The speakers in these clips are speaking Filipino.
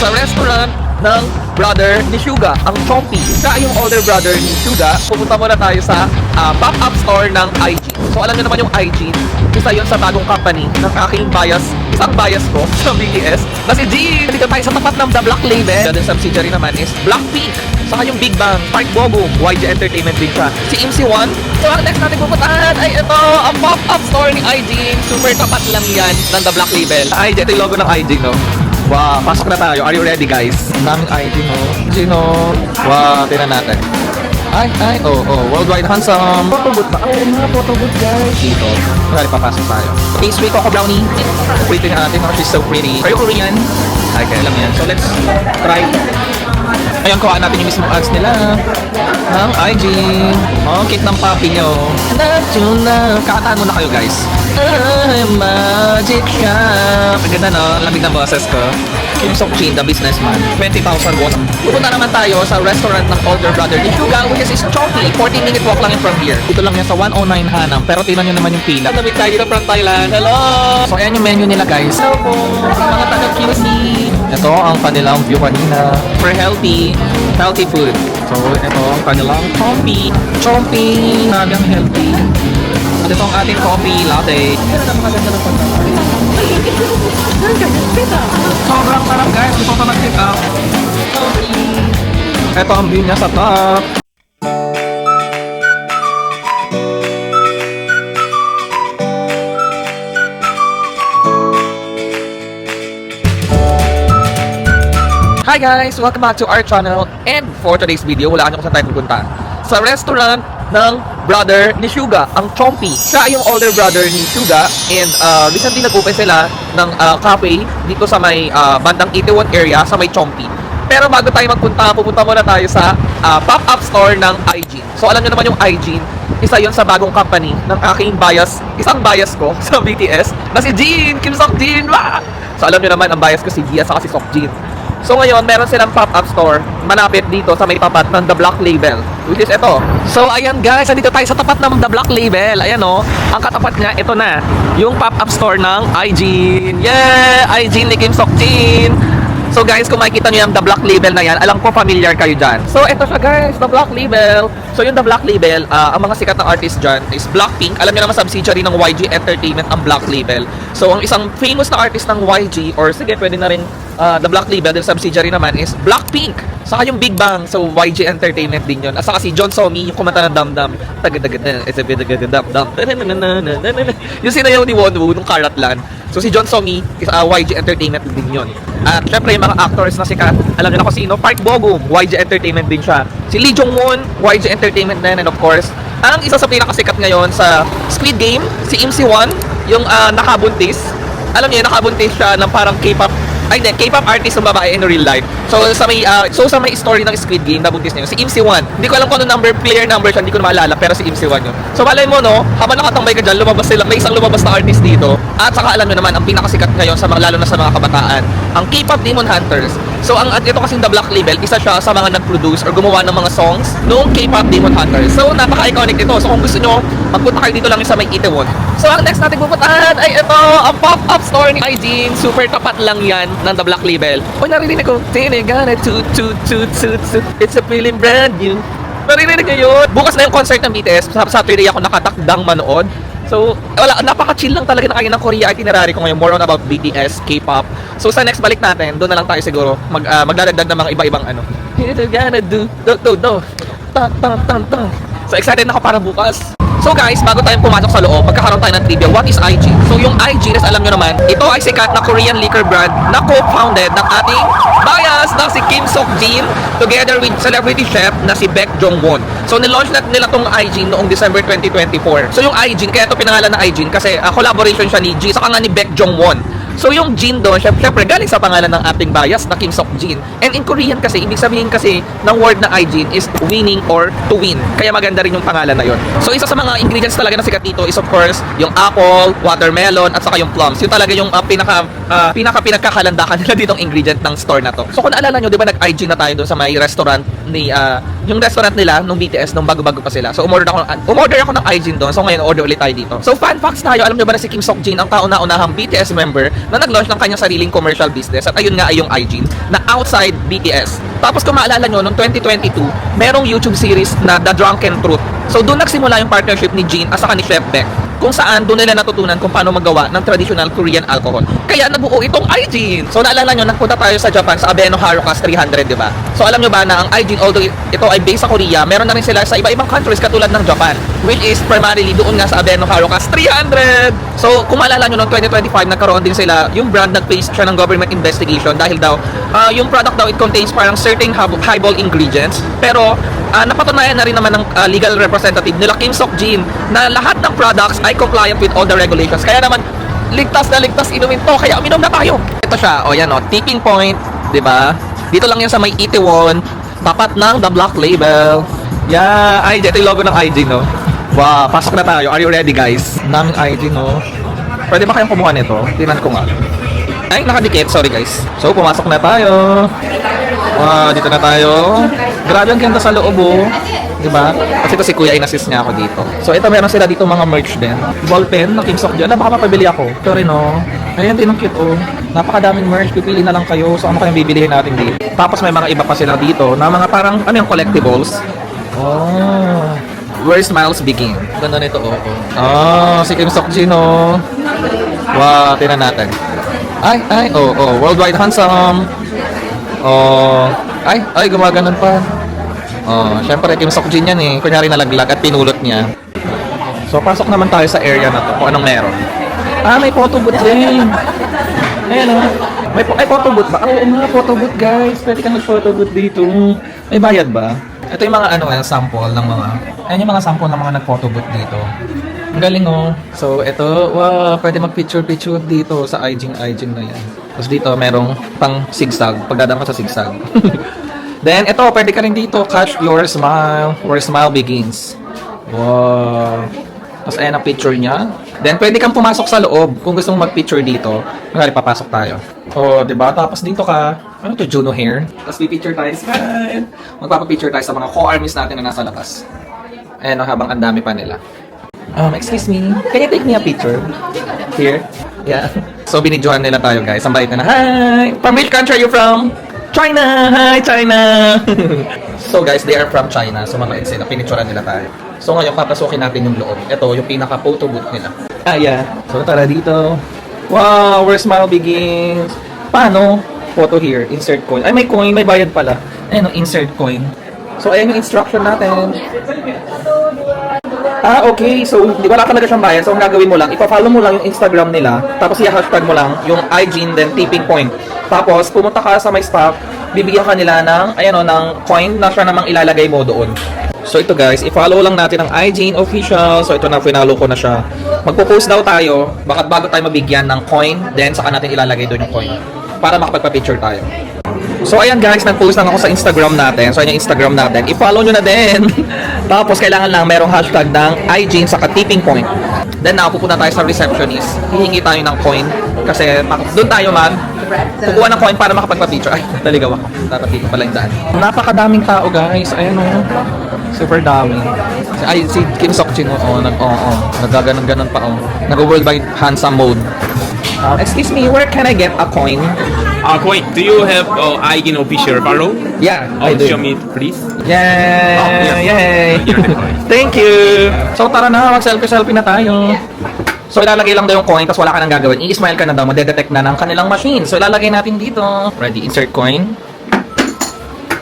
sa restaurant ng brother ni Suga, ang Chompi. Siya yung older brother ni Suga. Pupunta muna tayo sa pop-up store ng IG. So alam niyo naman yung IG, isa yun sa bagong company ng aking isang bias ko sa BTS na si Jin. Dito tayo sa tapat ng The Black Label. The subsidiary naman is Blackpink. Saka yung Big Bang, Park Bo-Gum, YG Entertainment din siya. Si MC1. So ang next natin pupuntahan ay ito, ang pop-up store ni IG. Super tapat lang yan ng The Black Label. IG, ito yung logo ng IG, no? Wow, pasok na tayo. Are you ready, guys? Ang daming ID, no? Sino? Wow, tingnan natin. Worldwide handsome. Photo booth ba? Oo, mga photo booth, guys. Dito. Kaya papasok tayo. Pastry Coco Brownie. Pretty na natin. She's so pretty. Are you Korean? Okay, alam yan. So, let's try. Ayan, kuhaan natin yung mismong ads nila. Ng IG. Oh, cute ng papi nyo. Love you na. Kakataan muna kayo, guys. Magic shop. Ang ganda, no? Lamig ng boses ko. Kim Sok-jin, the businessman. 20,000 won. Pupunta naman tayo sa restaurant ng older brother ni Suga, which is Chompi. 14-minute walk lang yun from here. Dito lang yan sa 109 Hanam. Pero tingnan nyo naman yung pila. Lamig tayo dito from Thailand. Hello! So, ayan yung menu nila, guys. Hello po! Mga taga-QC. Ito ang kanilang view kanina. For healthy food. So, ito ang kanilang Chompi. Chompi! Sabi ang healthy. At ito ang ating coffee latte. Sobrang sarap, guys. Gusto ko mag-sit up. Ito ang view niya sa top. Hi guys! Welcome back to our channel. And for today's video, wala nyo kung saan tayo pupunta. Sa restaurant ng brother ni Suga, ang Chompi. Siya yung older brother ni Suga. And recently nag-open sila ng cafe dito sa may bandang Itaewon area sa may Chompi. Pero bago tayo magpunta, pupunta muna tayo sa pop-up store ng IG. So alam nyo naman yung IG, isa yun sa bagong company ng aking isang bias ko sa BTS na si Jin, Kim Sok-jin. So alam nyo naman, ang bias ko si Gia sa si Sok-jin. So ngayon, meron silang pop-up store malapit dito sa may tapat ng The Black Label, which is ito. So ayan guys, nandito tayo sa tapat ng The Black Label. Ayan o, ang katapat niya, ito na, yung pop-up store ng IG. Yeah! IG ni Kim Sok-jin. So guys, kung makikita nyo yung The Black Label na yan, alam ko familiar kayo dyan. So ito siya guys, The Black Label. So yung The Black Label, ang mga sikat na artist dyan is Blackpink. Alam niyo naman subsidiary ng YG Entertainment ang Black Label. So ang isang famous na artist ng YG, or sige pwede na rin The Black Label, the subsidiary naman is Blackpink. Saka yung Big Bang, so YG Entertainment din yun. At saka si John Somi, yung kumanta ng Dam-Dam. Yung sinayaw ni Wonwoo nung Karatlan. So si John Somi is YG Entertainment din yun. At syempre yung mga actors na sikat, alam niyo na kung sino, Park Bo-Gum, YG Entertainment din siya. Si Lee Jong-won, YG Entertainment din. And of course, ang isa sa pinakasikat ngayon sa Squid Game, si MC1, yung nakabuntis. Alam niyo, nakabuntis siya ng parang K-pop artist ng babae in real life. So sa may story ng Squid Game, nabuntis niya si MC1. Hindi ko alam kung ano player number siya, hindi ko na maalala, pero si MC1 yun. So malay mo, no, habang nakatambay ka dyan, may isang lumabas na artist dito. At saka alam nyo naman, ang pinakasikat ngayon, lalo na sa mga kabataan, ang K-pop Demon Hunters. So ito kasing The Black Label, isa siya sa mga nag-produce or gumawa ng mga songs noong K-pop Demon Hunters. So napaka-iconic ito. So kung gusto nyo, magpunta kayo dito lang sa may Itaewon. So ang next natin pupuntahan ay ito, ang pop-up store ni IG. Super tapat lang yan ng The Black Label. O narinig ko, tinigana, toot, toot, toot, toot, toot. It's a feeling brand new. Narinig nyo yun? Bukas na yung concert ng BTS. Sa Saturday ako nakatakdang manood. So, wala, napaka-chill lang talaga na kayo ng Korea itinerary ko ngayon. More on about BTS, K-pop. So, sa next balik natin, doon na lang tayo siguro magdadagdag ng mga iba-ibang ano. It's gonna do. So, excited na ako para bukas. So guys, bago tayo pumasok sa loob, magkakaroon tayo ng trivia. What is IG? So yung IG, alam nyo naman, ito ay sikat na Korean liquor brand na co-founded ng ating bias na si Kim Sok-jin together with celebrity chef na si Baek Jong-won. So nilaunch nila tong IG noong December 2024. So yung IG, kaya ito pinangalan na IG kasi collaboration siya ni G saka nga ni Baek Jong-won. So yung Jin doon, syempre galing sa pangalan ng ating bias na Kim Sok-jin. And in Korean kasi, ibig sabihin kasi ng word na IG is winning or to win. Kaya maganda rin yung pangalan na yon. So isa sa mga ingredients talaga na sikat dito is of course yung apple, watermelon, at saka yung plums. Yun talaga yung pinagkakalandakan nila ditong ingredient ng store na to. So kung naalala nyo, di ba nag-IG na tayo doon sa may restaurant ni yung restaurant nila nung BTS nung bago-bago pa sila. So umorder ako ng IG doon. So ngayon order ulit tayo dito. So fun facts tayo, alam nyo ba na si Kim Sok-jin ang kauna-unahang BTS member na nag-launch ng kanyang sariling commercial business. At ayun nga ay yung iGene na outside BTS. Tapos kung maalala nyo, noong 2022, merong YouTube series na The Drunken Truth. So doon nagsimula yung partnership ni Jin at saka ni Chef Beck, kung saan doon nila natutunan kung paano magawa ng traditional Korean alcohol. Kaya nabuo itong iGene. So naalala nyo, nagpunta tayo sa Japan sa Abeno Harukas 300, di ba? So alam nyo ba na ang iGene, although ito ay based sa Korea, meron na rin sila sa iba-ibang countries katulad ng Japan, which is primarily doon nga sa Abeno Harukas 300. So kung maalala nyo, noong 2025, nagkaroon din sila, yung brand nag-face siya ng government investigation dahil daw, yung product daw, it contains parang certain highball ingredients. Pero napatunayan na rin naman ng legal representative nila Kim Sok Jin na lahat ng products ay compliant with all the regulations. Kaya naman, ligtas na ligtas inumin to. Kaya uminom na tayo. Ito siya. O yan o. Tipping Point. Diba? Dito lang yan sa may Itaewon. Tapat ng The Black Label. Yeah. Ay, ito yung logo ng IG, no? Wow. Pasok na tayo. Are you ready, guys? Naming IG, no? Pwede ba kayong kumuha nito? Tingnan ko nga. Ay, nakadikit. Sorry, guys. So, pumasok na tayo. Wow, dito na tayo. Grabe ang ganda sa loob, oh. Diba? Kasi ito si Kuya, in-assist niya ako dito. So, ito meron sila dito mga merch din. Ballpen na Kim Sok Jin. Baka mapabili ako. Pero no. Ayan din ang cute, oh. Napakadaming merch. Pipili na lang kayo. So, ano kayong bibilihin natin dito? Tapos may mga iba pa sila dito na mga parang, ano yung collectibles? Oh. Where Smiles Begin. Ganda nito, oh. Oh, si Kim Sok Jin, oh. Wow, tingnan natin. Ay, oh. Worldwide handsome. Oh. Ay, gumaganon pa. Oh, syempre Kim Sok Jin yan eh. Kunyari nalaglag at pinulot niya. So, pasok naman tayo sa area na to kung anong meron. May photo booth din. Ayan o. Ay, photo booth ba? Oo nga, photo booth guys. Pwede kang mag-photo booth dito. May bayad ba? Ito yung mga sample ng mga... Ayan yung mga sample ng mga nag-photo booth dito. Ang galing oh. So, ito, wow, pwede mag-picture-picture dito sa iGene na yan. Tapos dito, merong pang zigzag. Pagdadaan ka sa zigzag. Then, ito, pwede ka rin dito, catch your smile, where smile begins. Wow. Tapos, ayan ang picture niya. Then, pwede kang pumasok sa loob kung gusto mong mag-picture dito. Kaya papasok tayo. Oh, diba? Tapos dito ka, ano to, Juno hair? Tapos, pipicture tayo. Smile! Magpapapicture tayo sa mga co-armies natin na nasa labas. Ayan, habang ang dami pa nila. Excuse me, can you take me a picture? Here? Yeah. So, binidyohan nila tayo, guys. Ang bait na. Hi! From which country are you from? China! Hi, China! So guys, they are from China. So mabait sila. Pinicturean nila tayo. So ngayon, papasukin natin yung loob. Ito, yung pinaka-photo booth nila. Yeah. So tara dito. Wow, where smile begins. Paano? Photo here. Insert coin. Ay, may coin. May bayad pala. Ayan, insert coin. So ayan yung instruction natin. Okay. So, wala talaga siyang bayad. So, ang gagawin mo lang, ipa-follow mo lang yung Instagram nila. Tapos, i-hashtag mo lang yung iGene, then Tipping Point. Tapos, pumunta ka sa my staff, bibigyan ka nila ng, ng coin na siya namang ilalagay mo doon. So, ito guys, i-follow lang natin ang iGene official. So, ito na, finalo ko na siya. Magpo-post daw tayo, bakit bago tayo mabigyan ng coin, then saka natin ilalagay doon yung coin. Para makapagpa-picture tayo. So, ayan guys, nag-post lang ako sa Instagram natin. So, ayan yung Instagram natin. I-follow nyo na din. Tapos, kailangan lang merong hashtag ng iGene saka Tipping Point. Then, pupunta tayo sa receptionist. Hihingi tayo ng coin. Kasi, doon tayo kukuha ng coin para makapagpa-picture. Ay, naligaw ako. Dapat dito pala yung daan. Napakadaming tao guys. Ayan o. Super dami. Si Kim Sok Jin nagaganon-ganon pa o. Nag-worldwide handsome mode. Excuse me, where can I get a coin? Coin, do you have iGene official follow? Yeah, I do. Show me, please. Yay! Yay! Thank you! So tara na, mag-selfie na tayo. So ilalagay lang daw yung coin, tapos wala ka nang gagawin. I-smile ka na daw, madedetect na ng kanilang machine. So ilalagay natin dito. Ready, insert coin.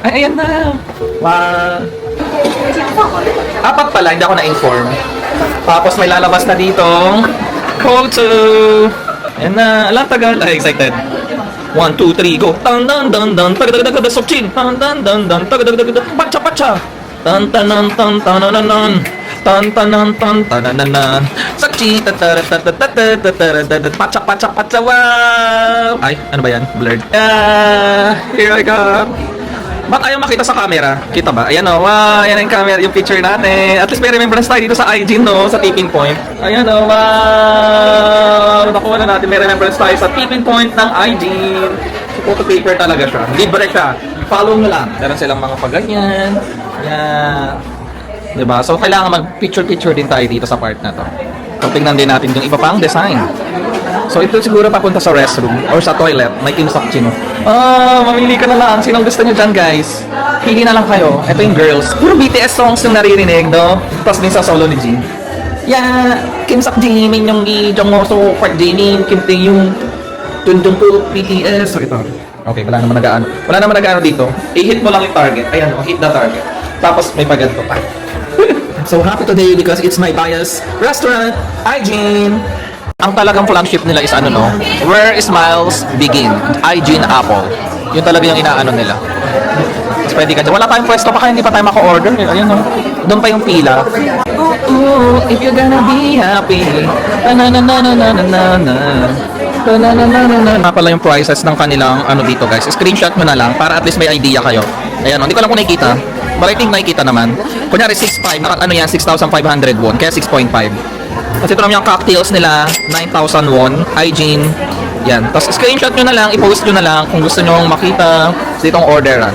Ay, ayan na! Wow! 4 pala, hindi ako na-inform. Tapos may lalabas na dito. Photo! Ayan na, alam tagal. Ay, excited. 1, 2, 3, go! Tan dan dan dan tagadagdag Sok Jin. Tan dan dan dan tagadagdag pacha pacha. Tan tan tan tan tan tan tan tan tan tan tan Sok Jin pacha pacha pacha. Wow! Ay, ano ba yan? Blurred. Here I come. Ba't ayaw makita sa camera? Kita ba? Ayan o, wow, ayan ang camera, yung picture natin. At least may remembrance tayo dito sa iGene, no? Sa Tipping Point. Ayan o, wow! Nakuha na natin, may remembrance tayo sa Tipping Point ng iGene. So, photo paper talaga siya. Libre siya. Follow nyo lang. Meron silang mga paganyan. Ayan. Diba? So, kailangan mag-picture-picture din tayo dito sa part na to. So, tingnan din natin yung iba pang design. So ito siguro papunta sa restroom or sa toilet. May Kim Sok Jin. Mamili ka na lang. Sinong gusto nyo dyan, guys? Pili na lang kayo. Ito yung girls. Puro BTS songs yung naririnig, no? Tapos minsan solo ni Jin. Yeah, Kim Sok Jin, Min Young Gi, Jung Ho Soo, Park Jae-min, Kim Tae Young, Jun Jungkook, BTS. So ito. Okay, wala naman nag-aano. Wala naman nag-aano dito. I-hit mo lang yung target. Ayan, hit the target. Tapos may paganto pa. So happy today because it's my bias restaurant, Ijin. Ang talagang flagship nila is ano no? Where Smiles Begin, Ijin Apple. Yun talaga yung inaano nila. Mas pwede ka dyan. Wala tayong pwesto pa kaya hindi pa tayo maka-order. Ayun no. Doon pa yung pila. Ooh, if you're gonna be happy. Na pala yung prices ng kanilang ano dito guys. Screenshot mo na lang para at least may idea kayo. Ayan no. Hindi ko lang kung nakikita. But I think nakikita naman. Kunyari 6.5. Ano yan? 6,500 won. Kaya 6.5. Kasi ito naman yung cocktails nila, 9,000 won, Ijin. Yan. Tapos screenshot nyo na lang, i-post nyo na lang kung gusto nyo makita sa itong orderan.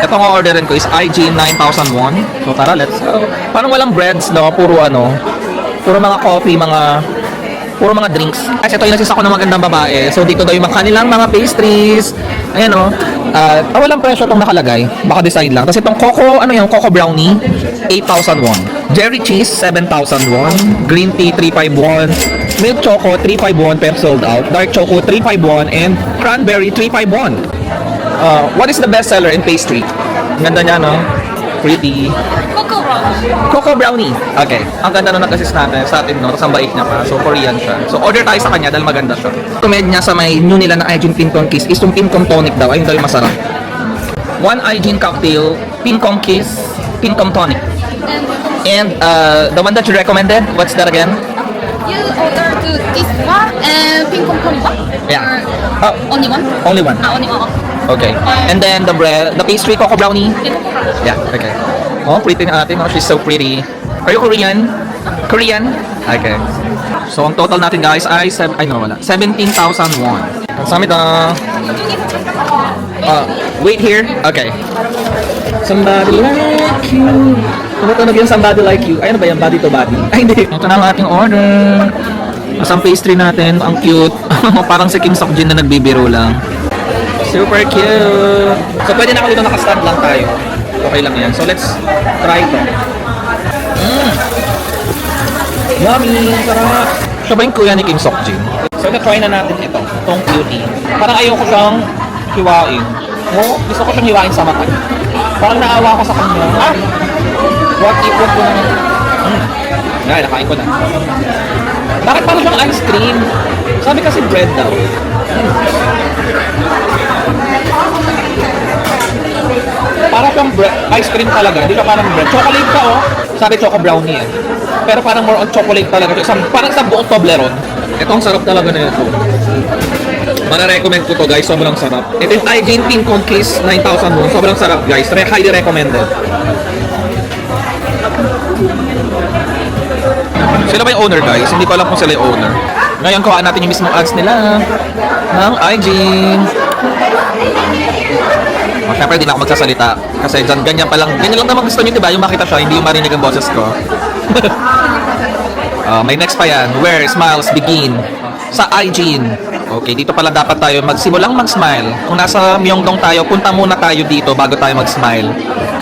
Itong orderan ko is Ijin 9,000 won. So tara, let's go. Parang walang breads, no? Puro ano, puro mga coffee, puro mga drinks. Kasi ito yung nasisako ng magandang babae. So dito daw yung kanilang mga pastries. Ayan o. Walang presyo itong nakalagay. Baka decide lang. Tapos itong coco, ano yung coco brownie, 8,000 won. Jerry cheese, 7,000 won. Green tea, 3,500 won. Milk choco, 3,500 won per sold out. Dark choco, 3,500 won. And cranberry, 3,500 won. What is the best seller in pastry? Ang ganda niya, no? Pretty. Coco brownie. Coco brownie. Okay. Ang ganda na nag-assist natin sa atin, no? Tapos ang bait niya pa. So, Korean siya. So, order tayo sa kanya dahil maganda siya. Comment niya sa may new nila na Ijin Pincom Kiss is yung Pincom Tonic daw. Ayun daw yung masarap. One Ijin cocktail, Pincom Kiss, Pincom Tonic. And the one that you recommended, what's that again? You order to this one and pink pong ba? Yeah. Or only one? Only one. Only one. Okay. And then the bread, the pastry, coco brownie. Pink pong brownie. Yeah, okay. Oh, pretty na atin. Oh, she's so pretty. Are you Korean? Korean? Okay. So, ang total natin guys ay, wala. 17,000 won. Ang samit wait here? Okay. Somebody like you. Tumatunog yung somebody like you. Ay, ano ba yan? Body to body. Ay, hindi. Ito na ang ating order. Ang pastry natin. Ang cute. Parang si Kim Sok Jin na nagbibiro lang. Super cute. So, pwede na ako dito nakastand lang tayo. Okay lang yan. So, let's try ito. Yummy! Sarap! Siya ba yung kuya ni Kim Sok Jin? So, na-try na natin ito. Itong cutie. Parang ayoko siyang hiwain. No? Gusto ko siyang hiwain sa mata. Parang naawa ko sa kanya. What if ko naman? Yan, nakain ko na. Bakit parang siyang ice cream? Sabi kasi bread daw. Parang siyang ice cream talaga. Hindi siya parang bread. Chocolate ka oh. Sabi choco brownie eh. Pero parang more on chocolate talaga. Parang sa buong Toblerone. Ito ang sarap talaga na ito. Mara-recommend ko to guys. Sobrang sarap. Ito yung Ijin Pincom Kiss 9,000 won. Sobrang sarap guys. Highly recommended. Sila ba yung owner guys? Hindi ko alam kung sila yung owner. Ngayon kuhaan natin yung mismong ads nila ng Ijin. Siyempre, hindi na ako magsasalita. Kasi dyan, ganyan pa lang. Ganyan lang naman gusto nyo, diba? Yung makita siya, hindi yung marinig ang boses ko. May next pa yan. Where Smiles Begin. Sa Ijin. Okay, dito pala dapat tayo magsimulang mag-smile. Kung nasa Myeongdong tayo, punta muna tayo dito bago tayo mag-smile.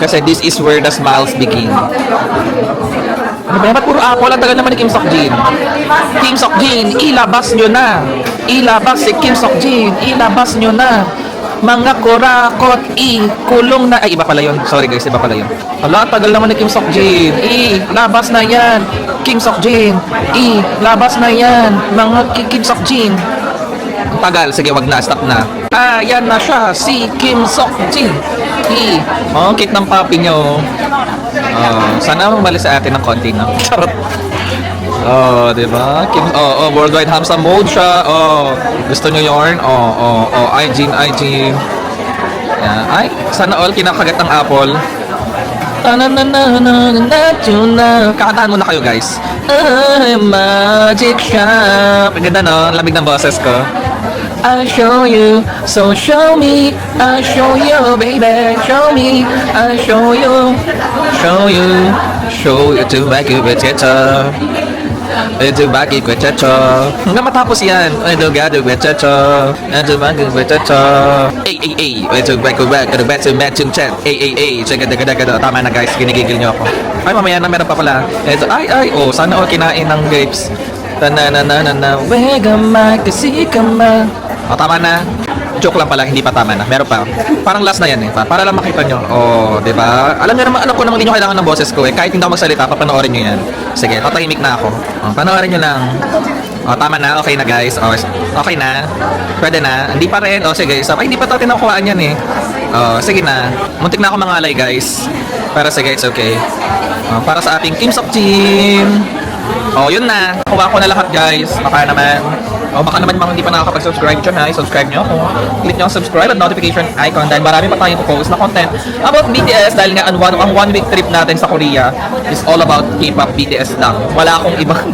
Kasi this is where the smiles begin. Ano ba? Ba't puro apple? Ang tagal naman ni Kim Sok Jin. Kim Sok Jin, ilabas nyo na. Ilabas si Kim Sok Jin. Ilabas nyo na. Mga kurakot, kulong na. Ay, iba pala yun. Sorry guys, iba pala yun. Hala, tagal naman ni Kim Sok Jin. Labas na yan. Kim Sok Jin. Labas na yan. Mga Kim Sok Jin. Ang tagal. Sige, wag na. Stop na. Yan na siya. Si Kim Sok Jin. Cute ng papi nyo. Sana umalis sa atin ng konti na. Charot. Diba? Worldwide Hamsa mode siya. Gusto nyo yun? Ijin. Yeah. Ay, sana all kinakagat ng apple. Kakataan muna kayo guys. Magic shop. Ang ganda no? Lamig ng boses ko. I'll show you, so show me. I'll show you, baby. Show me, I'll show you. Show you to make you better. Medyo bagay kwechacho. Hanggang matapos yan. Medyo gado kwechacho. Medyo bagay kwechacho. Ay. Medyo bagay chat. Ay. Sige. Tama na guys, ginigigil nyo ako. Ay, mamaya na meron pa pala. Medyo ay. Oh, sana ako kinain ng grapes. Tananana. Wega kasi ka ma. O, tama na. Joke lang pala, hindi pa tama na. Meron pa. Parang last na yan eh. Para lang makita nyo. Oh, di ba? Alam nyo naman, alam ko naman hindi nyo kailangan ng boses ko eh. Kahit hindi ako magsalita, papanoorin nyo yan. Sige, tatahimik na ako. Oh, panoorin nyo lang. Oh, tama na. Okay na guys. Oh, okay na. Pwede na. Hindi pa rin. Oh, sige. So, ay, hindi pa ito tinakuhaan yan eh. Oh, sige na. Muntik na ako mangalay guys. Pero sige, it's okay. Oh, para sa ating Teams of Team. Oh, yun na. Kuha ko na lahat guys. Baka naman. O baka naman mga hindi pa nakakapag-subscribe dyan ha, subscribe nyo ako. Click nyo ang subscribe at notification icon dahil marami pa tayong post na content about BTS dahil nga ang one week trip natin sa Korea is all about K-pop BTS lang. Wala akong ibang...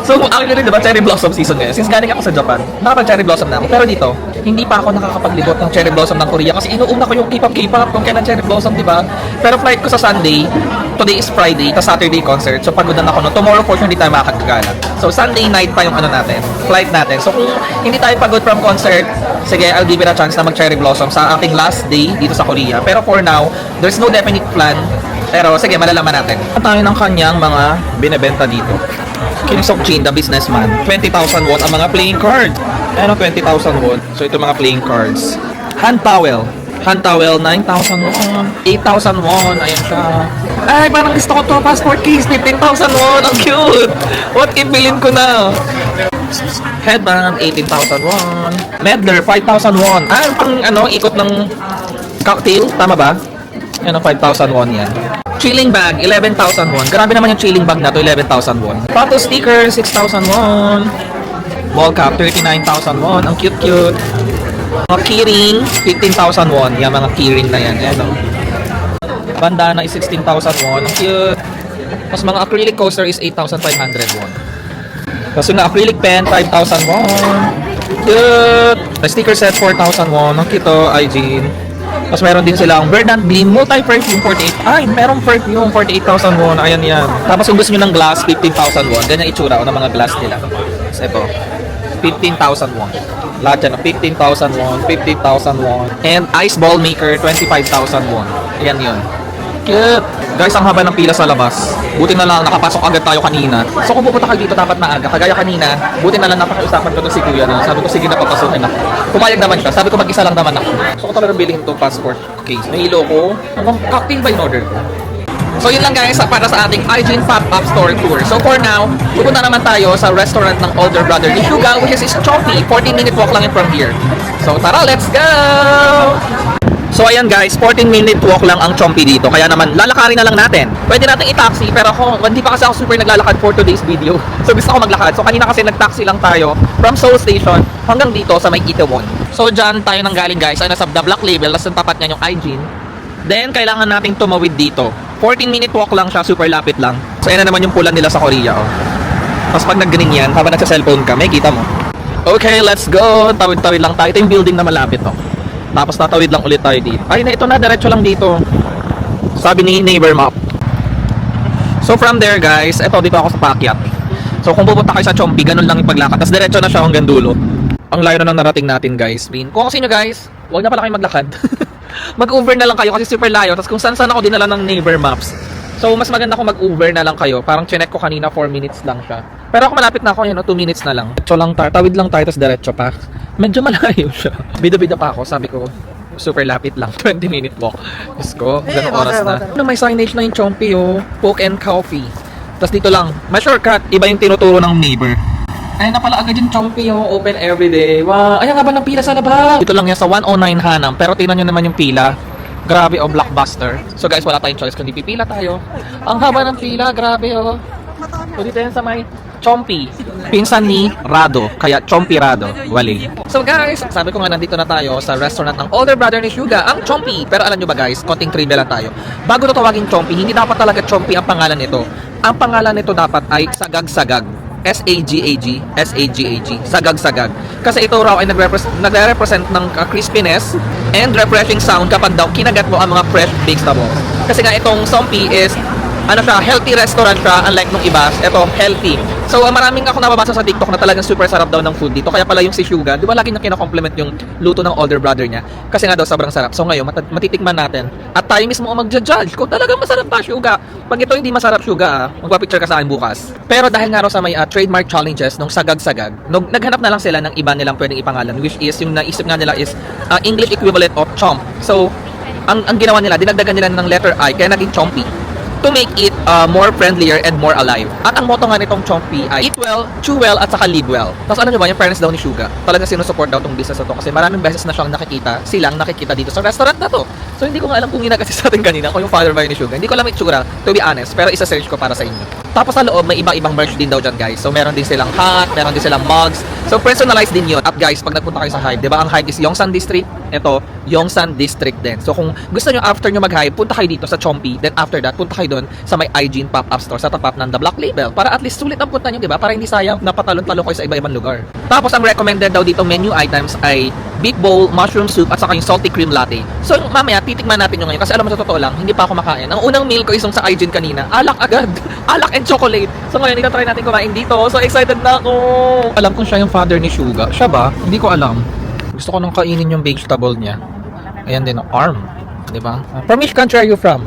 So, actually, diba, cherry blossom season ngayon. Since galing ako sa Japan, nakapag-cherry blossom na ako. Pero dito, hindi pa ako nakakapaglibot ng cherry blossom ng Korea kasi inuuna ko yung K-pop kung kailan cherry blossom, diba? Pero flight ko sa Sunday, today is Friday, ta Saturday concert. So, pagod na ako no. Tomorrow, for sure, hindi tayo makakagala. So, Sunday night pa yung ano natin, flight natin. So, kung hindi tayo pagod from concert, sige, I'll give it a chance na mag-cherry blossom sa ating last day dito sa Korea. Pero for now, there's no definite plan. Pero sige, malalaman natin. Tayo ng kanyang mga binebenta dito. Kim Sok-jin, the businessman. 20,000 won ang mga playing cards. Ano 20,000 won? So ito mga playing cards. Hand towel. Hand towel, 9,000 won. 8,000 won. Ayan siya. Ay, parang gusto ko to. Passport case, 15,000 won. Ang cute. What if bilhin ko na? Headband, 18,000 won. Medler, 5,000 won. Ah, pang ano, ikot ng cocktail. Tama ba? Yan ang 5,000 won yan. Chilling bag, 11,000 won. Grabe naman yung chilling bag na to, 11,000 won. Photo sticker, 6,000 won. Ball cap, 39,000 won. Ang cute-cute. Mga keyring, 15,000 won. Yan, mga keyring na yan. Yan, oh. Bandana is 16,000 won. Ang cute. Tapos mga acrylic coaster is 8,500 won. Tapos yung acrylic pen, 5,000 won. Cute. The sticker set, 4,000 won. Ang cute, oh, Aijin. Tapos meron din silang Verdant Beam Multi-Perfume 48. Ay, merong perfume 48,000 won. Ayan yan. Tapos kung gusto nyo ng glass, 15,000 won. Ganyan itsura ng mga glass nila. Tapos ito, 15,000 won. Lahat yan, 15,000 won, 50,000 won. And ice ball maker, 25,000 won. Ayan yun. Cute! Guys, ang haba ng pila sa labas. Buti na lang, nakapasok agad tayo kanina. So kung pupunta kayo dito, dapat maaga. Kagaya kanina, buti na lang napakiusapan ko to si Kuya. No? Sabi ko, sige na papasukin ako. Pumayag naman siya. Sabi ko, mag-isa lang naman ako. So ko talagang bilhin to passport case. Nahilo ko. Hanggang cocktail ba in order ko? So yun lang guys, para sa ating Aijin Pop-Up Store Tour. So for now, pupunta naman tayo sa restaurant ng older brother ni Hyuga, which is Chompi. 14-minute walk lang yun from here. So tara, let's go! So ayan guys, 14-minute walk lang ang Chompi dito. Kaya naman, lalakarin na lang natin. Pwede natin i-taxi, pero ako, hindi pa kasi ako super naglalakad for today's video. So gusto ko maglakad. So kanina kasi nag-taxi lang tayo from Seoul Station hanggang dito sa may Itaewon. So dyan tayo nang galing guys, ay nasa the black label, tapos tapat niya yung Aijin. Then, kailangan nating tumawid dito. 14-minute walk lang siya, super lapit lang. So ayan na naman yung pulan nila sa Korea. Oh. Tapos pag nag-green yan, habang nagsa-cellphone ka, may kita mo. Okay, let's go. Tawid-tawid lang tayo. Ito yung building na malapit. Oh. Tapos tatawid lang ulit tayo dito. Ay, na ito na, diretso lang dito. Sabi ni neighbor map. So from there guys, eto dito ako sa paakyat. So kung pupunta kayo sa Chompi, ganun lang yung paglakad. Tapos diretso na siya hanggang dulo. Ang layo na nang narating natin guys. Kung kasi nyo guys, huwag na pala kayo maglakad. Mag-Uber na lang kayo kasi super layo. Tapos kung saan ako dinala ng neighbor maps. So mas maganda kung mag-Uber na lang kayo. Parang chinek ko kanina 4 minutes lang siya. Pero ako malapit na ako, 2 minutes na lang. Diretso lang tayo, tawid lang tayo, tapos diretso pa. Medyo malayo siya. Bida-bida pa ako, sabi ko, super lapit lang. 20-minute walk. Diyos ko, ganong oras na. Ano, may signage na yung Chompi, oh. Poke and Coffee. Tapos dito lang, may shortcut. Iba yung tinuturo ng neighbor. Ayun na pala agad yung Chompi, oh. Open everyday. Wow, ayan nga ba ng pila sa labas? Dito lang yan sa 109 Hanam. Pero tingnan nyo naman yung pila. Grabe, oh, blockbuster. So guys, wala tayong choice kundi pipila tayo. Ang haba ng pila, grabe, oh. So dito yan sa may Chompi, pinsan ni Rado, kaya Chompi Rado, wali. So guys, sabi ko nga nandito na tayo sa restaurant ng older brother ni Hyuga, ang Chompi. Pero alam nyo ba guys, konting trivia lang tayo. Bago ito tawagin Chompi, hindi dapat talaga Chompi ang pangalan nito. Ang pangalan nito dapat ay Sagag-Sagag. S-A-G-A-G, S-A-G-A-G, Sagag-Sagag. Kasi ito raw ay nagre-represent ng crispiness and refreshing sound kapag daw kinagat mo ang mga fresh vegetables. Kasi nga itong Chompi is ano siya, healthy restaurant siya, unlike nung iba. Ito, healthy. So, maraming ako nababasa sa TikTok na talagang super sarap daw ng food dito. Kaya pala yung si Suga, di ba lagi niya kina-compliment yung luto ng older brother niya? Kasi nga daw sobrang sarap. So, ngayon, matitikman natin. At tayo mismo ang magja-judge kung talagang masarap ba, Suga. Pag ito hindi masarap, Suga, magpa-picture ka sa akin bukas. Pero dahil nga raw sa may trademark challenges nung sagag-sagag, naghanap na lang sila ng iba nilang pwedeng ipangalan, which is, yung naisip nga nila is English equivalent of chomp. So, ang ginawa nila, dinagdagan nila ng letter I, kaya naging chompy, to make it more friendlier and more alive. At ang motto nga nitong Chompy ay eat well, chew well, at saka live well. Tapos ano nyo ba, yung parents daw ni Suga, talaga sinusupport daw tong business na to kasi maraming beses na silang nakikita dito sa restaurant na to. So hindi ko nga alam kung ginagasi sa atin kanina kung yung father ba yun ni Suga. Hindi ko alam itsura, to be honest, pero isa-search ko para sa inyo. Tapos sa loob, may iba-ibang merch din daw dyan, guys. So meron din silang hat, meron din silang mugs. So personalized din yun. At guys, pag nagpunta kayo sa Hive, di ba ang Hive is Yongsan District? Ito, Yongsan District din. So kung gusto nyo after nyo mag-Hive, punta kayo dito sa Chompy. Then after that, punta kayo doon sa may Hygiene Pop-Up Store sa tapat ng The Black Label. Para at least sulit ang punta nyo, di ba? Para hindi sayang napatalon-talon kayo sa iba-ibang lugar. Tapos ang recommended daw dito menu items ay beef bowl, mushroom soup, at saka yung salty cream latte. So mamaya, titikman natin yung ngayon. Kasi alam mo sa totoo lang, hindi pa ako makain. Ang unang meal ko isang sa Hygiene kanina, alak agad. Alak and chocolate. So ngayon, itatry natin kumain dito. So excited na ako. Alam kong siya yung father ni Suga. Siya ba? Hindi ko alam. Gusto ko nang kainin yung vegetable niya. Ayan din, arm. Di ba? From which country are you from?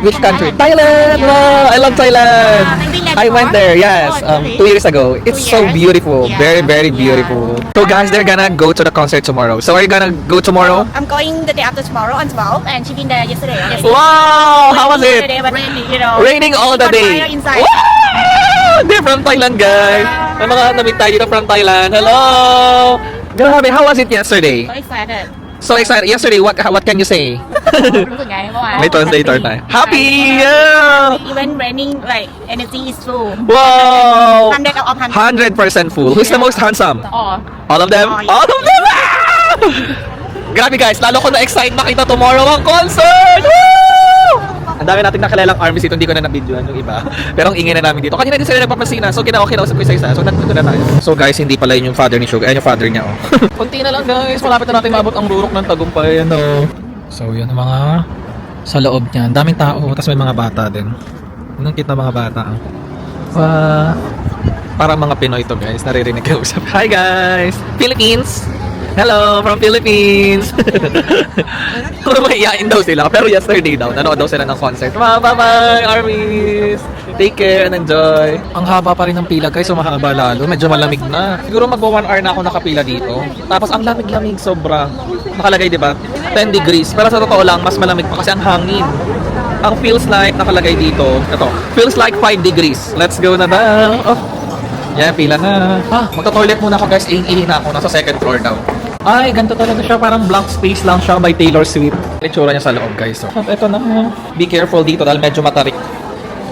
Which country? Thailand! Wow! I love Thailand! I went there, yes, 2 years ago. It's so beautiful. Very, very beautiful. So guys, they're gonna go to the concert tomorrow. So are you gonna go tomorrow? I'm going the day after tomorrow on 12, and she's been there yesterday. Wow! How was it? Yesterday, but you know, Raining all the on day. fire inside. Wow! They're from Thailand, guys. May mga namit tayo dito from Thailand. Hello! Grabe, how was it yesterday? So excited. So excited. Yesterday, what can you say? รู้สึกไงเมื่อวาน May translator tayo. Happy! Yeah! Even raining, like energy is full. Wow! 100 out of 100. 100% full. Who's the most handsome? Oh, All of them? Oh, yeah. All of them! Ah! Grabe guys, lalo ko na-excite makita tomorrow ang concert! Woo! Ang dami nating nakilalang armies dito, hindi ko na na-videoan yung iba. Pero ang ingay na namin dito. Kanina din sila nagpapasina, so kinausap ko isa-isa. So nandito na tayo. So guys, hindi pala yun yung father ni Suga. Ayan yung father niya, oh. Kunti na lang guys, malapit na natin maabot ang rurok ng tagumpay, ano. So yun ang mga sa loob niya. Ang daming tao, tapos may mga bata din. Anong cute na mga bata, oh. Parang mga Pinoy to guys, naririnig ka usap. Hi guys! Philippines! Hello from Philippines! Kung mahihain daw sila, pero yesterday daw, nanood daw sila ng concert. Bye-bye, armies! Take care and enjoy! Ang haba pa rin ng pila guys, so mahaba lalo. Medyo malamig na. Siguro magwa 1 hour na ako nakapila dito. Tapos ang lamig-lamig sobra. Nakalagay diba? 10 degrees. Pero sa totoo lang, mas malamig pa kasi ang hangin. Ang feels like nakalagay dito. Ito, feels like 5 degrees. Let's go na daw! Oh. Yeah, pila na. Magta-toilet muna ako guys. Ihi na ako. Nasa second floor daw. Ay, ganito talaga siya. Parang blank space lang siya by Taylor Swift. Itsura niya sa loob guys. So, ito na. Be careful dito dahil medyo matarik.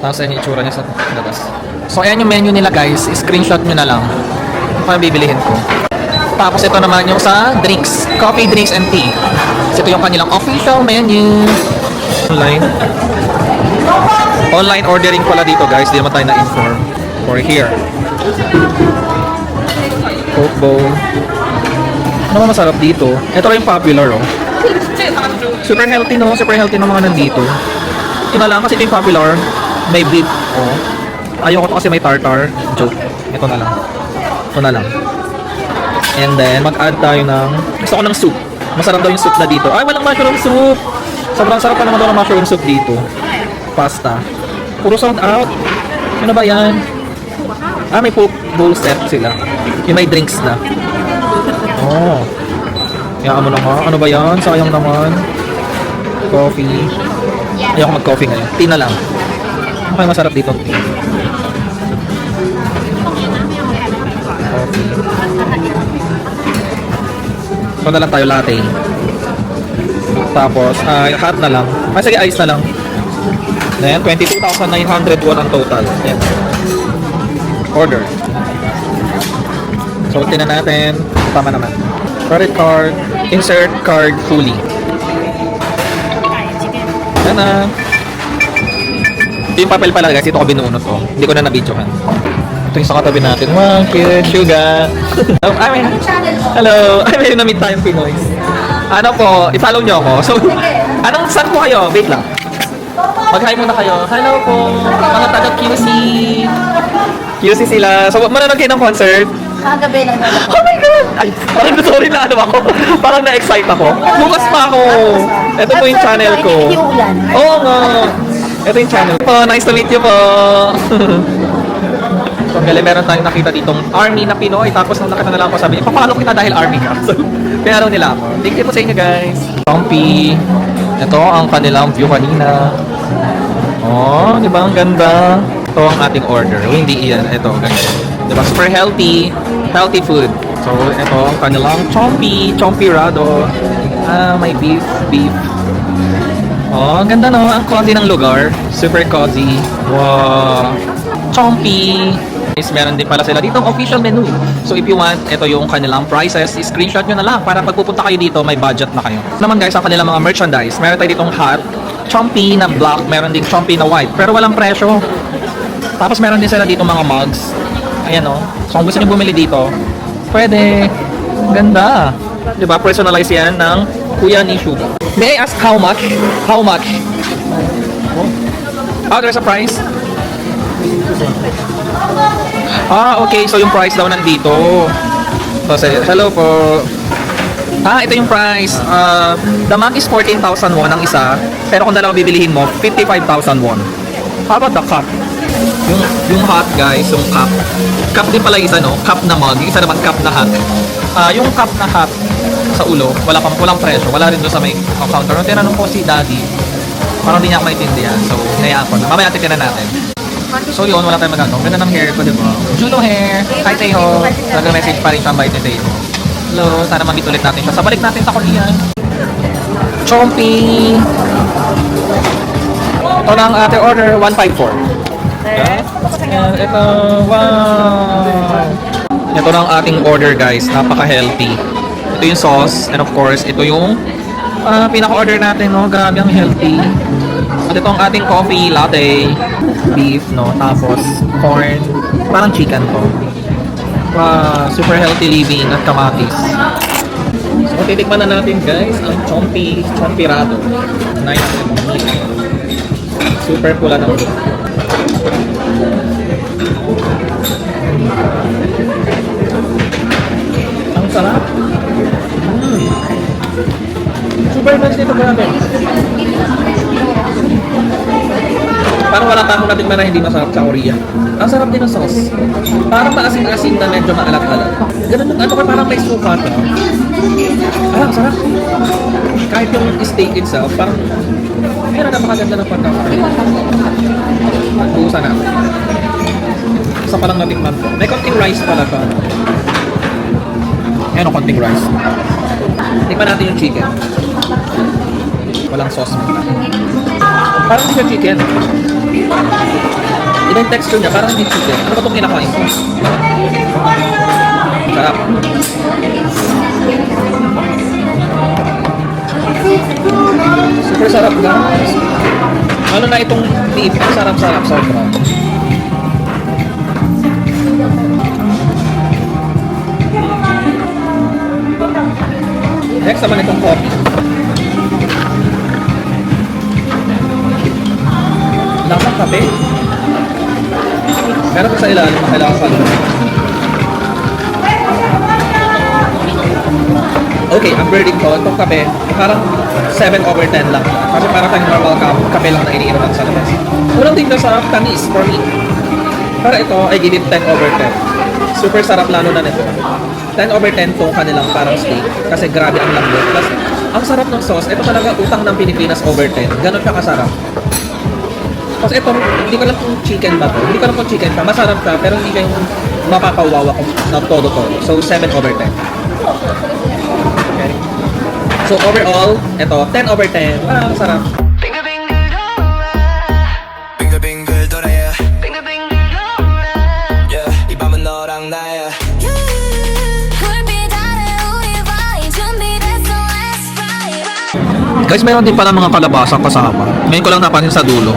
Tapos yung itsura niya sa labas. So, ayan yung menu nila guys. Screenshot nyo na lang. Ito yung bibilihin ko. Tapos ito naman yung sa drinks. Coffee, drinks, and tea. So, ito yung kanilang official menu. Online ordering pala dito guys. Di naman tayo na-inform. Or here. Coke bowl. Ano ba masarap dito? Ito lang yung popular, oh. Super healthy, no? Super healthy ng mga nandito. Ito na lang kasi ito yung popular. May beef, oh. Ayoko to kasi may tartar. Joke. Ito na lang. Ito na lang. And then, mag-add tayo ng... Gusto ko ng soup. Masarap daw yung soup na dito. Ay, walang mushroom soup! Sobrang sarap pa naman daw ng mushroom soup dito. Pasta. Puro sold out. Ano ba yan? May Coke bowl set sila. Yung may drinks na. Oh. Hayaan mo na nga. Ano ba yan? Sayang naman. Coffee. Ayoko mag-coffee ngayon. Tea na lang. Ano kaya masarap dito? Tea. Coffee. So na lang tayo latte. Tapos, hot na lang. Sige, ice na lang. Then, 22,900 won ang total. Yan. Order. So, tingnan natin. Tama naman. Credit card. Insert card fully. Yan na. Ito yung papel pala guys. Ito ko binunot ko. Hindi ko na nabidyohan. Ito yung sa katabi natin. Wow, cute. Suga. Hello. May na-meet tayong Pinoy. Ano po, i-follow nyo ako. So, saan po kayo? Wait lang. Mag-hi muna kayo. Hello po, mga taga QC. QC sila. So, manonood kayo ng concert? Kagabi lang naman. Oh my God! Ay, parang sorry na ano ako. Parang na-excite ako. Bukas pa ako. Ito po yung channel ko. Oo nga. Ito yung channel po. Nice to meet you po. So, galing meron tayong nakita ditong army na Pinoy. Tapos nung nakita nila ako, sabi niya, papalo kita dahil army ka. So, pinaro nila ako. Thank you po sa inyo, guys. Chompy. Ito ang kanilang view kanina. Oh, di ba? Ang ganda. Ito ang ating order. Oh, hindi iyan. Ito, ganito. Di ba? Super healthy. Healthy food. So, ito ang kanilang Chompy. Chompyrado. Ah, may beef. Beef. Oh, ang ganda no. Ang cozy ng lugar. Super cozy. Wow. Chompy. Is meron din pala sila dito ang official menu. So if you want, ito yung kanilang prices, screenshot nyo na lang para pag pupunta kayo dito, may budget na kayo. Naman guys, ang kanilang mga merchandise. Meron tayo ditong hat, Chompy na black, meron din Chompy na white, pero walang presyo. Tapos meron din sila dito mga mugs. Ayan o. So kung gusto nyo bumili dito, pwede. Ganda. Diba? Personalize yan ng Kuya ni Suga. May I ask how much? How much? Oh, there's a price? Ah, okay. So, yung price daw nandito. So, hello po. Ah, ito yung price. The mug is 14,000 won ang isa. Pero kung dalawa bibilihin mo, 55,000 won. How about the cup? Yung hat, guys. Yung cup. Cup din pala isa, no? Cup na mug. Yung isa naman cup na hat. Yung cup na hat sa ulo, walang presyo. Wala rin doon sa may counter. Nung tinanong ko si Daddy, parang di niya ako maintindihan. So, hinayaan ko na. Mamaya titignan natin. So yun, wala tayong magagawa. Ganda ng hair ko, diba? Juno hair! Hi, Teho! Nag-message pa rin siya by Teho. Hello, sana mamit ulit natin siya. Sabalik natin sa Korean. Chompy! Ito na ang ating order, 154. And ito, wow! Ito na ang ating order, guys. Napaka-healthy. Ito yung sauce, and of course, ito yung pinaka-order natin, no? Grabe ang healthy. At ito ang ating coffee, latte, beef, no? Tapos, corn. Parang chicken to. Wow, super healthy living at kamatis. So, titikman na natin, guys, ang Chompyrado. Nice and neat. Super pula ng buto. Ang sarap. Super nice nito, grabe. Parang wala pa akong natikman na hindi masarap sa Korea. Ang sarap din ng sauce. Parang maasin-asin na medyo maalat-alat. Ganun yung ano ka, parang may suka ka. Ang sarap. Kahit yung steak itself, parang pero napakaganda ng pagkakaroon. Mag-uusa na. Isa pa lang natikman ko. May konting rice pala pa. Ayan o, konting rice. Tikman natin yung chicken. Walang sauce muna. Parang hindi siya chicken. Iba yung texture niya, parang hindi chicken. Ano ba itong kinakain ko? Sarap. Super sarap guys. Ano na itong beef? Sarap-sarap, sobra. Next naman itong coffee. Lasang kape. Meron ko sa ilalim na kailangan pa. Okay, ang verdict ko, itong kape, parang 7/10 lang. Kasi parang tayong normal kape lang na iniinuman sa labas. Unang tingnan sa tamis for me. Para ito, I give it 10/10. Super sarap lalo na nito. 10/10 itong kanilang parang steak. Kasi grabe ang lambot. Plus, ang sarap ng sauce. Ito talaga utang ng Pilipinas over 10. Ganon siya kasarap. Kasi ito, hindi ko lang kung chicken ba to. Hindi ko lang kung chicken pa. Masarap siya, pero hindi kayo mapapawawa kung na todo-todo. So, 7/10. Okay. So, overall, ito, 10/10. Ang sarap. 빙글빙글 돌아야 yeah, 이 밤은 너랑 나야 Guys, mayroon din pala mga kalabasa kasama. Ngayon ko lang napansin sa dulo.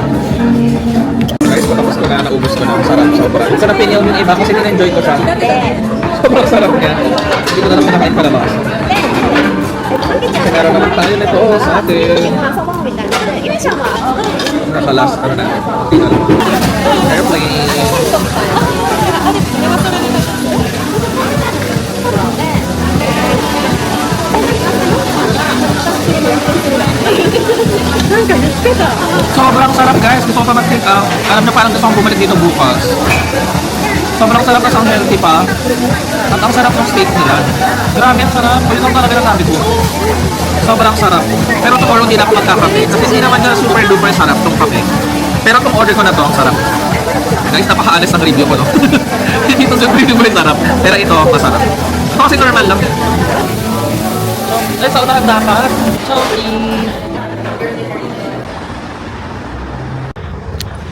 Guys, patapos ko na, naubos ko na. Sarap, sobra. Sarap yun yung iba kasi din-enjoy ko siya. Sobrang sarap niya. Hindi ko na lang pinakain kalabasa. Kasi meron naman tayo nito sa atin. sa last ano na. Airplane. Sobrang sarap guys. Gusto ko pa mag-take out. Alam niyo parang gusto kong bumalik dito bukas. Sobrang sarap kasi ang healthy pa. At ang sarap ng steak nila. Grabe ang sarap. Yun ang talaga nasabi ko. Sobrang sarap. Pero tomorrow hindi na ako magkakape. Kasi hindi naman na super duper sarap tong kape. Pero itong order ko na to, ang sarap. Guys, napaka-alis ng review ko, no? Hindi ito super duper sarap. Pero ito, masarap. Ito kasi normal lang. Let's out na dapat.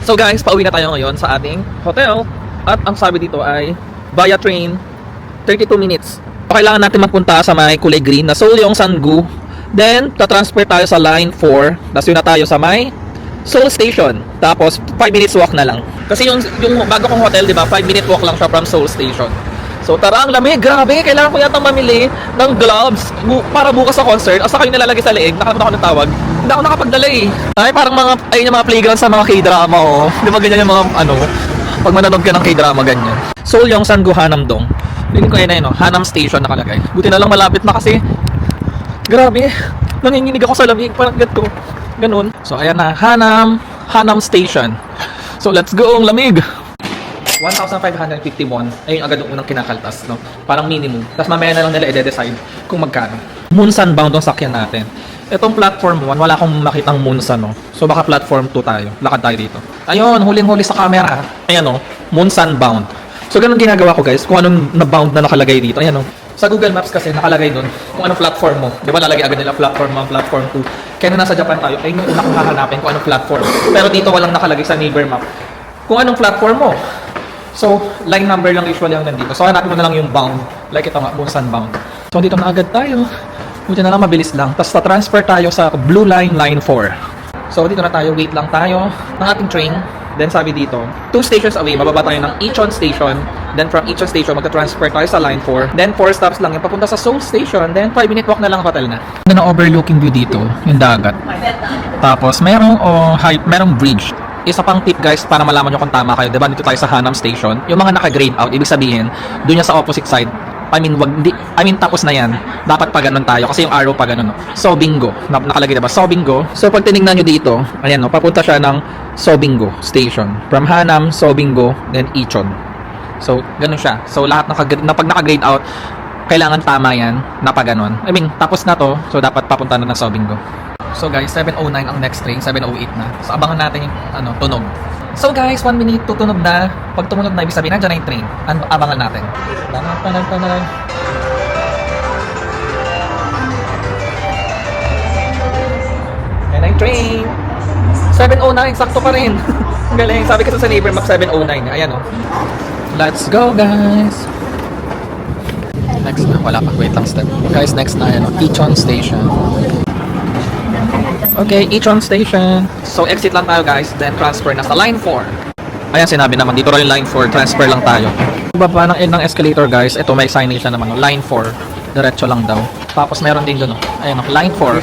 So guys, pauwi na tayo ngayon sa ating hotel. At ang sabi dito ay via train, 32 minutes. Kailangan natin magpunta sa may kulay green na Seoul Yongsan-gu. Then, tatransfer tayo sa line 4. Tapos yun na tayo sa may Seoul Station. Tapos, 5 minutes walk na lang. Kasi yung bago kong hotel, di ba, 5 minute walk lang siya from Seoul Station. So, tara, ang lamig. Grabe, kailangan ko yatang mamili ng gloves para bukas sa concert. Asa kayo nilalagay sa leeg? Nakalimutan ko ng tawag. Hindi ako nakapagdala eh. Ay, parang ayun yung mga playground sa mga K-drama, oh. Di ba ganyan yung mga, pag manonood ka ng K-drama, ganyan. Seoul Yongsan-gu Hanam-dong. Hindi ko yun na yun, Hanam Station nakalagay. Buti na lang malapit na kasi. Grabe, nanginginig ako sa lamig. Parang ganito. Ganun. So, ayan na. Hanam Station. So, let's go. Ang lamig. 1,551. Ayun agad yung unang kinakaltas, no? Parang minimum. Tapos mamaya na lang nila i-decide kung magkano. Munsan bound ang sakyan natin. Itong platform 1, wala akong makitang Munsan, no? So baka platform 2 tayo. Lakad tayo dito. Ayun, huling-huli sa camera. Ayan, no? Munsan bound. So ganun ginagawa ko, guys. Kung anong na-bound na nakalagay dito. Ayan, no? Sa Google Maps kasi nakalagay doon kung anong platform mo. Di ba lalagay agad nila platform 1, platform 2. Kaya nung nasa Japan tayo, ay yung una kong hahanapin kung anong platform. Pero dito walang nakalagay sa neighbor map kung anong platform mo. So, line number lang usually ang nandito. So, hanapin mo na lang yung bound. Like ito nga, Munsan bound. So, dito na agad tayo. Buti na lang, mabilis lang. Tapos, transfer tayo sa Blue Line, Line 4. So, dito na tayo. Wait lang tayo ng ating train. Then, sabi dito, 2 stations away. Bababa tayo ng Icheon Station. Then, from Icheon Station, magka-transfer tayo sa Line 4. Then, 4 stops lang yung papunta sa Seoul Station. Then, 5 minute walk na lang hotel na. Ito na overlooking view dito, yung dagat. Tapos, merong bridge. Isa pang tip guys para malaman nyo kung tama kayo. Diba dito tayo sa Hanam Station. Yung mga naka-grade out, ibig sabihin, doon yan sa opposite side. Tapos na yan. Dapat pa ganun tayo. Kasi yung arrow pa ganun. No? So, bingo. Nakalagay diba? So, bingo. So, pag tinignan nyo dito, ayan no, papunta siya ng Sobingo Station. From Hanam, Sobingo, then Icheon. So, ganun siya. So, lahat pag naka-grade out, kailangan tama yan na pa ganun. Tapos na to. So, dapat papunta na ng Sobingo. So guys, 7:09 ang next train, 7:08 na. So abangan natin yung tunog. So guys, 1 minute tutunog na. Pag tumunog na, ibig sabihin nandiyan na yung train. Abangan natin. Tanay. Ayan na yung train. 7:09, sakto pa rin. Ang galing. Sabi kasi sa neighbor map 7:09. Ayan o. Let's go guys. Next na, wala pa. Wait lang step. Guys, next na yan. Icheon Station. Okay, Icheon Station. So, exit lang tayo guys. Then, transfer na sa Line 4. Ayan, sinabi naman. Dito rin yung Line 4. Transfer lang tayo. Baba ng escalator guys. Ito, may signage na naman. Line 4. Diretso lang daw. Tapos, meron din doon. Ayan, Line 4.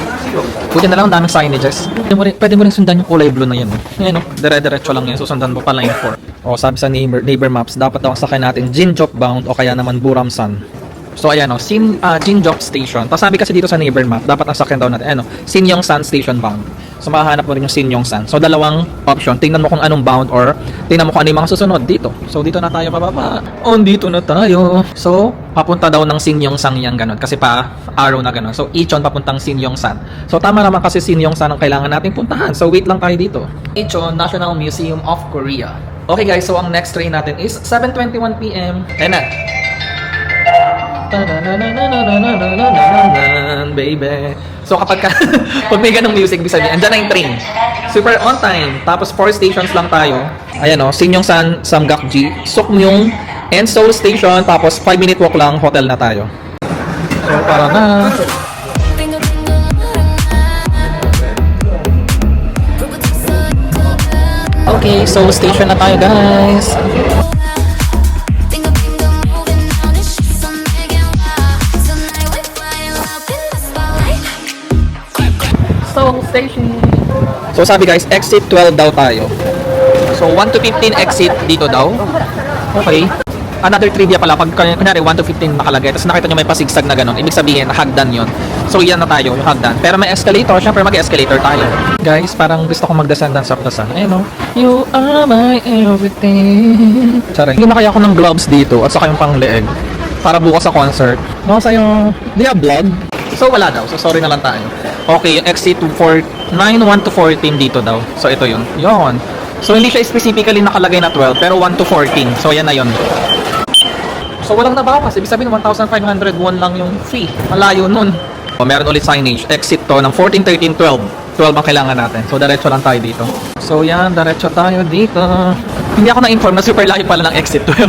Buti na lang, daming signages. Pwede mo rin sundan yung kulay blue na yun. Ayan, dire-diretso lang yun. Susundan mo pa Line 4. O, sabi sa neighbor maps, dapat daw sakay natin Jinjok bound o kaya naman Buramsan. So ayan Jinjok Station. Tapos sabi kasi dito sa neighbor map, dapat ang sakyan daw natin Sinyongsan Station bound. So mahahanap mo rin yung Sinyongsan. So dalawang option. Tingnan mo kung anong bound or tingnan mo kung ano yung mga susunod dito. So dito na tayo pababa. Dito na tayo. So papunta daw ng Sinyongsan yang ganun kasi pa arrow na ganun. So Icheon papuntang Sinyongsan. So tama naman kasi Sinyongsan ang kailangan nating puntahan. So wait lang tayo dito. Icheon National Museum of Korea. Okay guys, so ang next train natin is 7:21 PM. Ayan na. Baby. So kapag pag may ganong music, ibig sabihin, andyan na yung train. Super on time. Tapos 4 stations lang tayo. Ayan Sinyongsan, Samgakji, Sukmyong, and Seoul Station. Tapos 5 minute walk lang, hotel na tayo. So para na. Okay, Seoul Station na tayo guys. Seoul Station. So sabi guys, exit 12 daw tayo. So 1 to 15 exit dito daw. Okay. Another trivia pala, pag kunyari 1 to 15 nakalagay, tapos nakita nyo may pasigsag na ganun, ibig sabihin, hagdan yon. So yan na tayo, yung hagdan. Pero may escalator, syempre mag-escalator tayo. Guys, parang gusto kong mag-descendants of the sun. Ayun o. You are my everything. Charing. Hindi na kaya ako ng gloves dito, at saka yung pang leeg. Para bukas sa concert. No, sa'yo, do you have vlog? So wala daw, so sorry na lang tayo. Okay, yung exit 9, 1 to 14 dito daw. So ito yun. Yon. So hindi siya specifically nakalagay na 12, pero 1 to 14. So yan na yun. So walang nabawas, ibig sabihin 1,500 won lang yung fee. Malayo nun. O, meron ulit signage, exit to ng 14, 13, 12. 12 ang kailangan natin. So diretso lang tayo dito. So yan, diretso tayo dito. Hindi ako na-inform na super layo pala ng exit 12.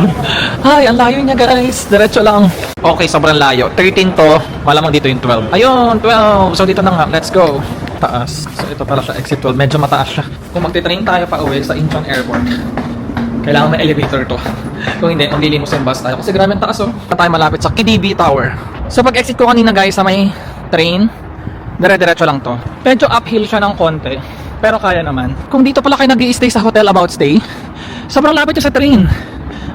Ay, ang layo niya guys. Diretso lang. Okay, sobrang layo. 13 to, malamang dito yung 12. Ayun, 12. So dito na nga, let's go. Taas. So ito pala siya, exit 12. Medyo mataas siya. Kung magtitrain tayo pa uwi sa Incheon Airport, kailangan may elevator to. Kung hindi, kung lilimusin bus tayo. Kasi grabe ang taas oh. Tayo malapit sa KDB Tower. So pag exit ko kanina guys sa may train, dire-diretso lang to. Medyo uphill siya ng konti, pero kaya naman. Kung dito pala kayo nag-i-stay sa hotel about stay, sobrang lapit siya sa train.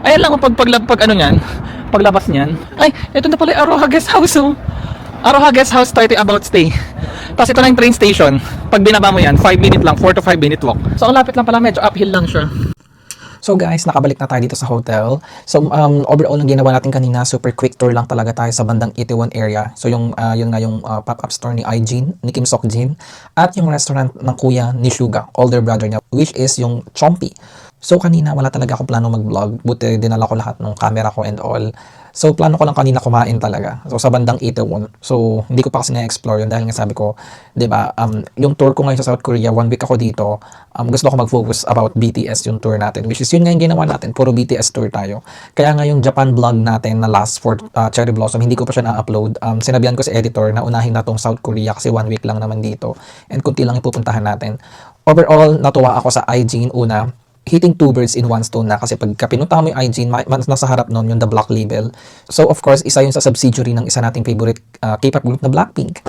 Ayan lang pag ano niyan, paglabas niyan. Ay, ito na pala yung Aroha Guest House oh. Aroha Guest House 30 about stay. Tapos ito na yung train station. Pag binaba mo yan, 5 minute lang, 4 to 5 minute walk. So ang lapit lang pala, medyo uphill lang siya. So guys, nakabalik na tayo dito sa hotel. So overall ang ginawa natin kanina, super quick tour lang talaga tayo sa bandang Itaewon area. So yun nga yung pop-up store ni Jin, ni Kim Sok Jin, at yung restaurant ng kuya ni Suga, older brother niya, which is yung Chompi. So kanina wala talaga akong plano mag-vlog, buti dinala ko lahat ng camera ko and all. So plano ko lang kanina kumain talaga. So sa bandang Itaewon. So hindi ko pa kasi na-explore yun dahil nga sabi ko, 'di ba, yung tour ko ngayon sa South Korea, 1 week ako dito. Gusto ko mag-focus about BTS yung tour natin, which is yun nga yung ginawa natin, puro BTS tour tayo. Kaya nga yung Japan vlog natin na last for Cherry Blossom, hindi ko pa siya na-upload. Sinabihan ko si editor na unahin na tong South Korea kasi 1 week lang naman dito and kunti lang ipupuntahan natin. Overall, natuwa ako sa Jin una. Hitting 2 birds in 1 stone na kasi pagka pinunta mo yung Jin, nasa harap nun yung The Black Label. So of course, isa yun sa subsidiary ng isa nating favorite K-pop group na Blackpink.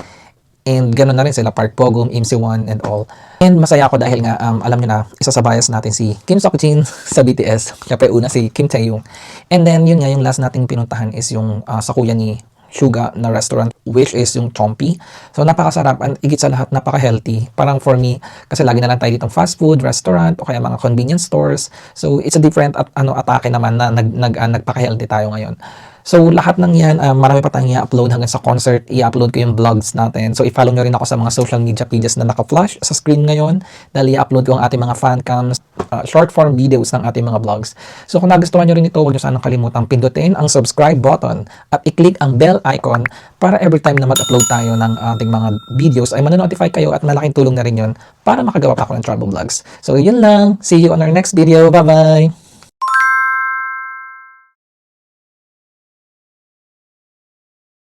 And ganoon na rin sila, Park Bogum, MC1 and all. And masaya ako dahil nga alam niyo na, isa sa bias natin si Kim Sok Jin sa BTS. Siyempre una si Kim Taeyong. And then yun nga, yung last nating pinuntahan is yung sa kuya ni Suga na restaurant, which is yung Chompi. So napakasarap, and higit sa lahat napaka-healthy. Parang for me, kasi lagi na lang tayo ditong fast food restaurant o kaya mga convenience stores. So it's a different atake naman na nagpaka-healthy tayo ngayon. So lahat ng yan, marami pa tayong i-upload hanggang sa concert, i-upload ko yung vlogs natin. So i-follow nyo rin ako sa mga social media pages na naka-flash sa screen ngayon dahil i-upload ko ang ating mga fancams, short form videos ng ating mga vlogs. So kung nagustuhan nyo rin ito, huwag nyo sanang kalimutang pindutin ang subscribe button at i-click ang bell icon para every time na mag-upload tayo ng ating mga videos ay manonotify kayo at malaking tulong na rin yun para makagawa pa ako ng travel vlogs. So yun lang, see you on our next video, bye bye!